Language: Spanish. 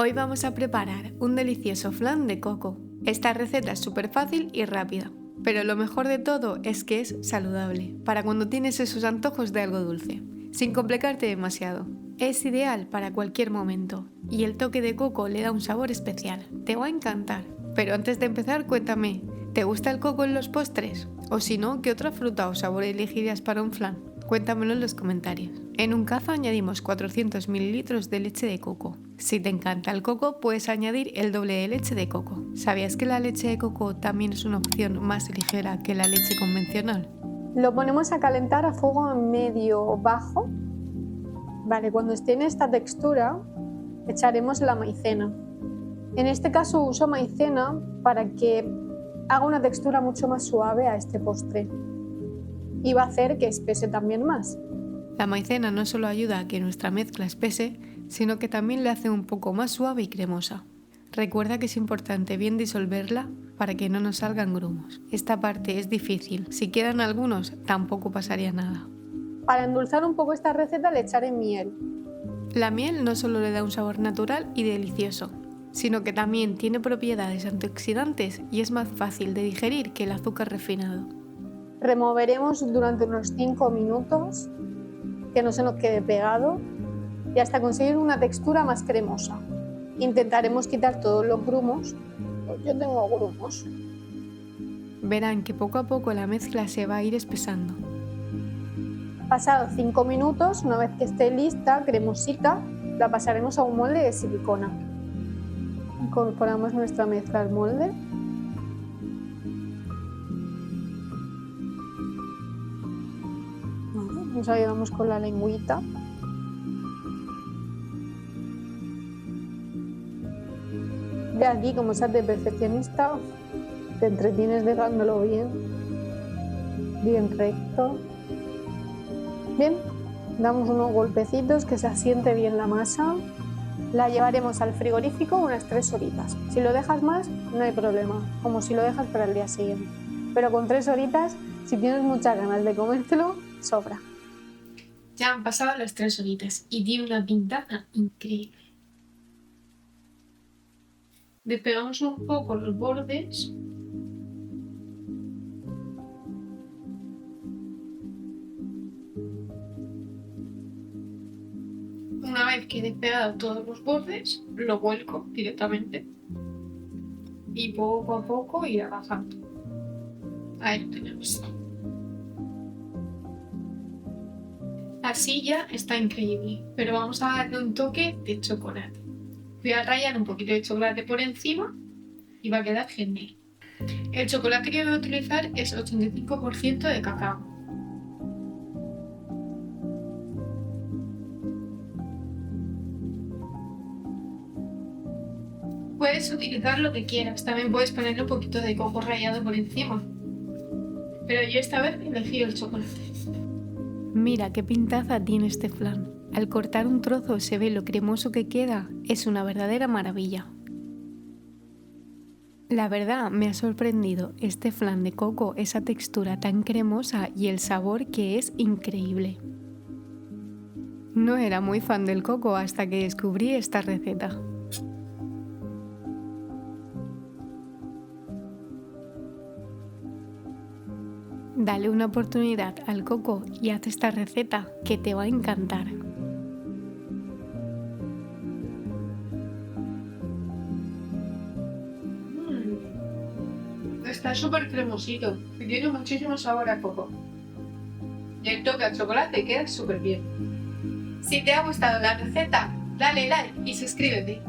Hoy vamos a preparar un delicioso flan de coco. Esta receta es súper fácil y rápida, pero lo mejor de todo es que es saludable, para cuando tienes esos antojos de algo dulce, sin complicarte demasiado. Es ideal para cualquier momento, y el toque de coco le da un sabor especial. Te va a encantar. Pero antes de empezar, cuéntame, ¿te gusta el coco en los postres? O si no, ¿qué otra fruta o sabor elegirías para un flan? Cuéntamelo en los comentarios. En un cazo añadimos 400 ml de leche de coco. Si te encanta el coco, puedes añadir el doble de leche de coco. ¿Sabías que la leche de coco también es una opción más ligera que la leche convencional? Lo ponemos a calentar a fuego medio bajo. Vale, cuando esté en esta textura, echaremos la maicena. En este caso uso maicena para que haga una textura mucho más suave a este postre y va a hacer que espese también más. La maicena no solo ayuda a que nuestra mezcla espese, sino que también le hace un poco más suave y cremosa. Recuerda que es importante bien disolverla para que no nos salgan grumos. Esta parte es difícil, si quedan algunos tampoco pasaría nada. Para endulzar un poco esta receta le echaré miel. La miel no solo le da un sabor natural y delicioso, sino que también tiene propiedades antioxidantes y es más fácil de digerir que el azúcar refinado. Removeremos durante unos 5 minutos, que no se nos quede pegado, y hasta conseguir una textura más cremosa. Intentaremos quitar todos los grumos. Yo tengo grumos. Verán que poco a poco la mezcla se va a ir espesando. Pasados 5 minutos, una vez que esté lista, cremosita, la pasaremos a un molde de silicona. Incorporamos nuestra mezcla al molde. Nos ayudamos con la lengüita. De aquí, como seas de perfeccionista, te entretienes dejándolo bien recto. Bien, damos unos golpecitos que se asiente bien la masa. La llevaremos al frigorífico unas 3 horitas. Si lo dejas más, no hay problema, como si lo dejas para el día siguiente. Pero con 3 horitas, si tienes muchas ganas de comértelo, sobra. Ya han pasado las 3 horitas y tiene una pintaza increíble. Despegamos un poco los bordes. Una vez que he despegado todos los bordes, lo vuelco directamente y poco a poco irá bajando. Ahí lo tenemos. Así ya está increíble, pero vamos a darle un toque de chocolate. Voy a rallar un poquito de chocolate por encima y va a quedar genial. El chocolate que voy a utilizar es 85% de cacao. Puedes utilizar lo que quieras, también puedes ponerle un poquito de coco rallado por encima. Pero yo esta vez elegí el chocolate. Mira qué pintaza tiene este flan. Al cortar un trozo se ve lo cremoso que queda, es una verdadera maravilla. La verdad me ha sorprendido este flan de coco, esa textura tan cremosa y el sabor que es increíble. No era muy fan del coco hasta que descubrí esta receta. Dale una oportunidad al coco y haz esta receta que te va a encantar. Está súper cremosito y tiene muchísimo sabor a coco. Y el toque al chocolate queda súper bien. Si te ha gustado la receta, dale like y suscríbete.